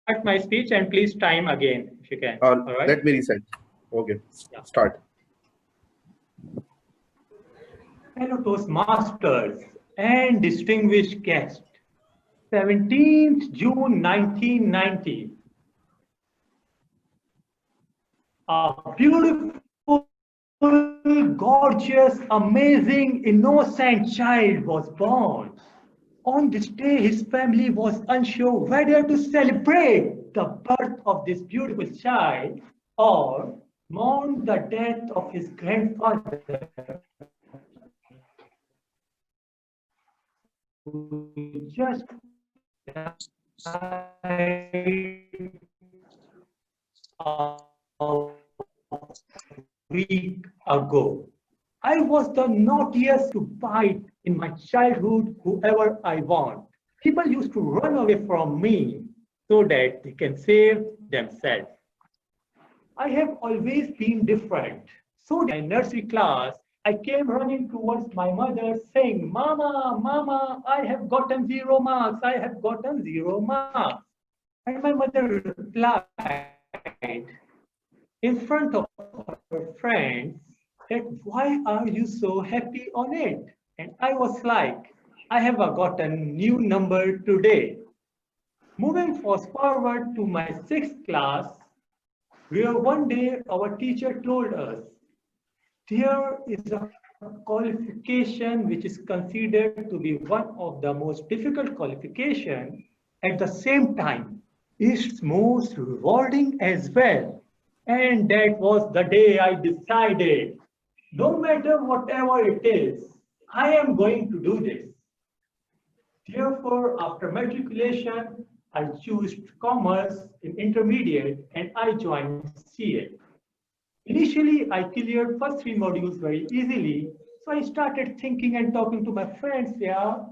start my speech and please time again if you can. All right. Let me reset. Okay, Yeah. start. Hello, Toastmasters and distinguished guests. 17th June 1990. A beautiful, gorgeous, amazing, innocent child was born. On this day, his family was unsure whether to celebrate the birth of this beautiful child or mourn the death of his grandfather, who just died a week ago. I was the naughtiest to bite in my childhood whoever I want. People used to run away from me so that they can save themselves. I have always been different. So in nursery class, I came running towards my mother saying, Mama, Mama, I have gotten 0 marks. I have gotten 0 marks. And my mother replied in front of her friends that why are you so happy on it? And I was like, I have gotten new number today. Moving forward to my sixth class, where one day our teacher told us there is a qualification which is considered to be one of the most difficult qualification. At the same time, it's most rewarding as well. And that was the day I decided, no matter whatever it is, I am going to do this. Therefore, after matriculation, I chose commerce in intermediate and I joined CA. Initially, I cleared first 3 modules very easily. So I started thinking and talking to my friends, yeah,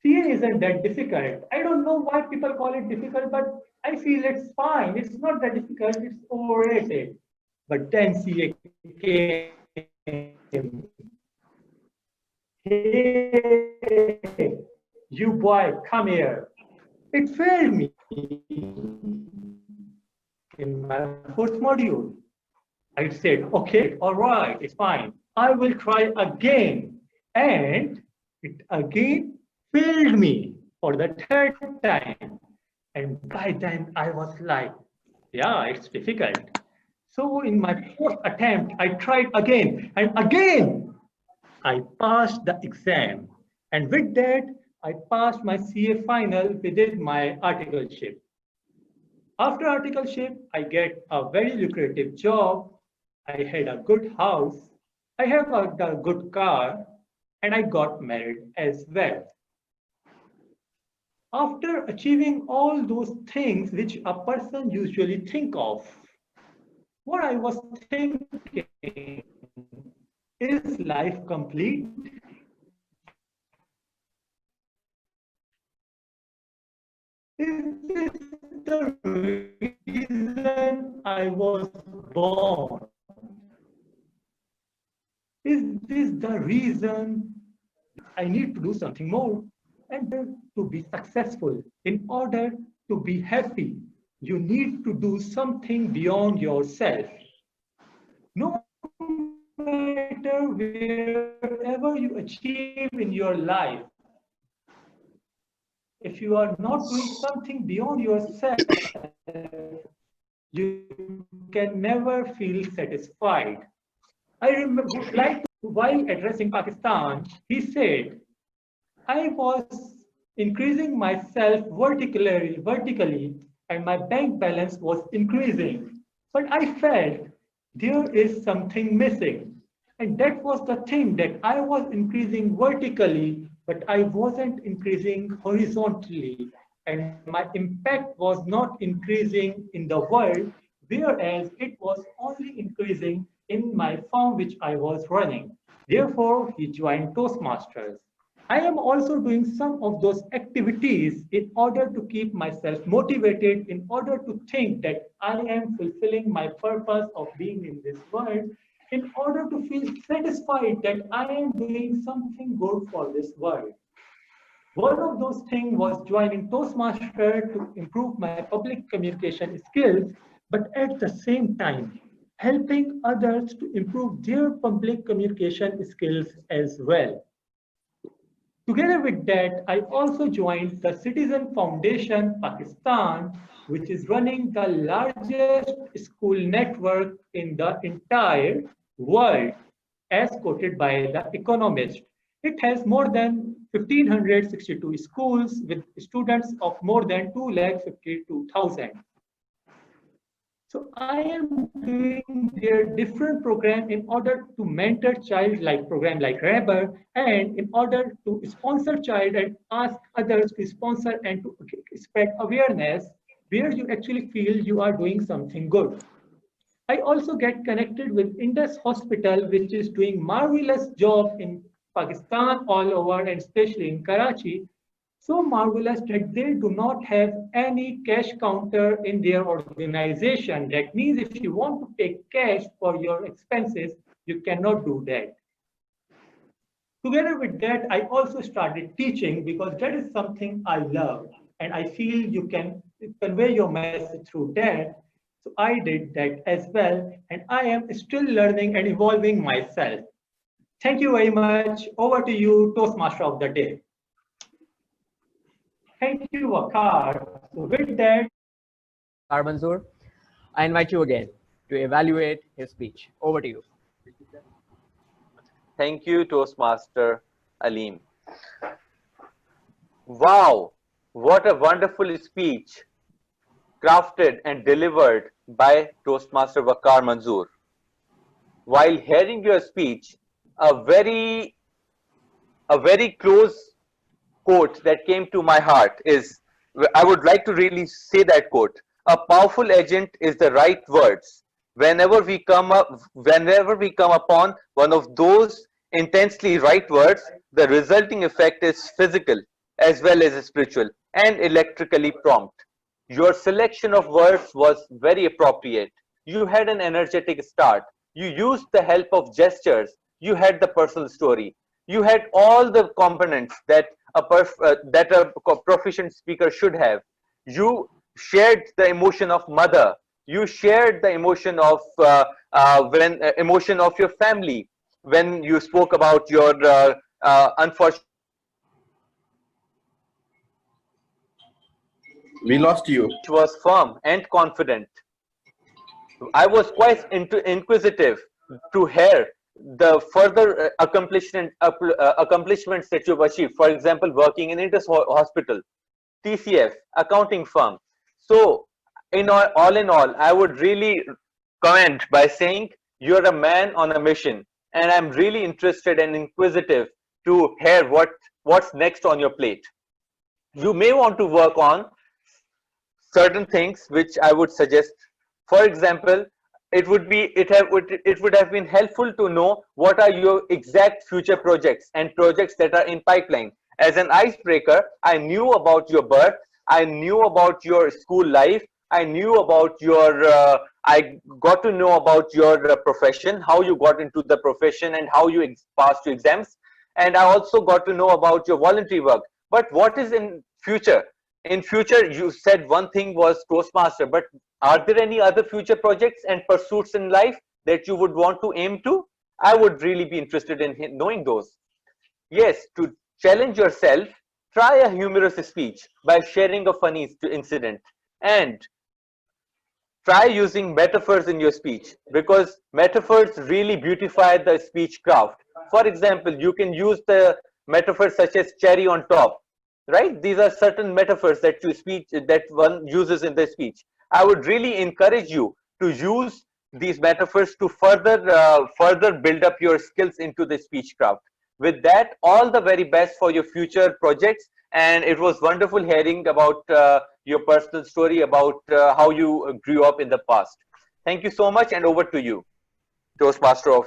CA isn't that difficult. I don't know why people call it difficult, but I feel it's fine. It's not that difficult, it's overrated. But then CA came. Hey, you boy, come here. It failed me in my fourth module. I said, okay, all right, it's fine. I will try again. And it again failed me for the third time. And by then I was like, yeah, it's difficult. So in my fourth attempt, I tried again and again. I passed the exam. And with that, I passed my CA final within my articleship. After articleship, I get a very lucrative job. I had a good house. I have a good car, and I got married as well. After achieving all those things which a person usually think of, what I was thinking, is life complete? Is this the reason I was born? Is this the reason I need to do something more? And to be successful, in order to be happy, you need to do something beyond yourself. No matter wherever you achieve in your life, if you are not doing something beyond yourself, you can never feel satisfied. I remember, like while addressing Pakistan, he said, I was increasing myself vertically, and my bank balance was increasing. But I felt there is something missing. And that was the thing that I was increasing vertically, but I wasn't increasing horizontally. And my impact was not increasing in the world, whereas it was only increasing in my firm which I was running. Therefore, he joined Toastmasters. I am also doing some of those activities in order to keep myself motivated, in order to think that I am fulfilling my purpose of being in this world, in order to feel satisfied that I am doing something good for this world. One of those things was joining Toastmaster to improve my public communication skills, but at the same time, helping others to improve their public communication skills as well. Together with that, I also joined the Citizen Foundation Pakistan, which is running the largest school network in the entire world, as quoted by The Economist. It has more than 1,562 schools with students of more than 252,000. So I am doing their different program in order to mentor child like program like Rebel, and in order to sponsor child and ask others to sponsor and to spread awareness where you actually feel you are doing something good. I also get connected with Indus Hospital, which is doing marvelous job in Pakistan all over and especially in Karachi. So marvelous that they do not have any cash counter in their organization. That means if you want to take cash for your expenses, you cannot do that. Together with that, I also started teaching because that is something I love. And I feel you can convey your message through that. So I did that as well. And I am still learning and evolving myself. Thank you very much. Over to you, Toastmaster of the day. Thank you, Waqar. So with that, Waqar Manzoor, I invite you again to evaluate his speech. Over to you. Thank you, Toastmaster Aleem. Wow, what a wonderful speech crafted and delivered by Toastmaster Waqar Manzoor. While hearing your speech, a very close quote that came to my heart is, I would like to really say that quote: a powerful agent is the right words. Whenever we come upon one of those intensely right words, the resulting effect is physical as well as spiritual and electrically prompt. Your selection of words was very appropriate. You had an energetic start. You used the help of gestures. You had the personal story. You had all the components that a proficient speaker should have. You shared the emotion of mother. You shared the emotion of emotion of your family when you spoke about your unfortunate. We lost you. Was firm and confident. I was quite inquisitive to hear the further accomplishments that you've achieved. For example, working in Indus Hospital, TCF, accounting firm. So, all in all, I would really comment by saying you're a man on a mission, and I'm really interested and inquisitive to hear what's next on your plate. You may want to work on certain things which I would suggest. For example, it would have been helpful to know what are your exact future projects and projects that are in pipeline. As an icebreaker, I knew about your birth, I knew about your school life, I knew about your I got to know about your profession, how you got into the profession and how you passed your exams, and I also got to know about your voluntary work. But what is in future? In future, you said one thing was Toastmaster, but are there any other future projects and pursuits in life that you would want to aim to? I would really be interested in knowing those. Yes, to challenge yourself, try a humorous speech by sharing a funny incident, and try using metaphors in your speech, because metaphors really beautify the speech craft. For example, you can use the metaphors such as cherry on top. Right? These are certain metaphors that one uses in their speech. I would really encourage you to use these metaphors to further build up your skills into the speech craft. With that, all the very best for your future projects. And it was wonderful hearing about your personal story about how you grew up in the past. Thank you so much, and over to you, Toastmaster of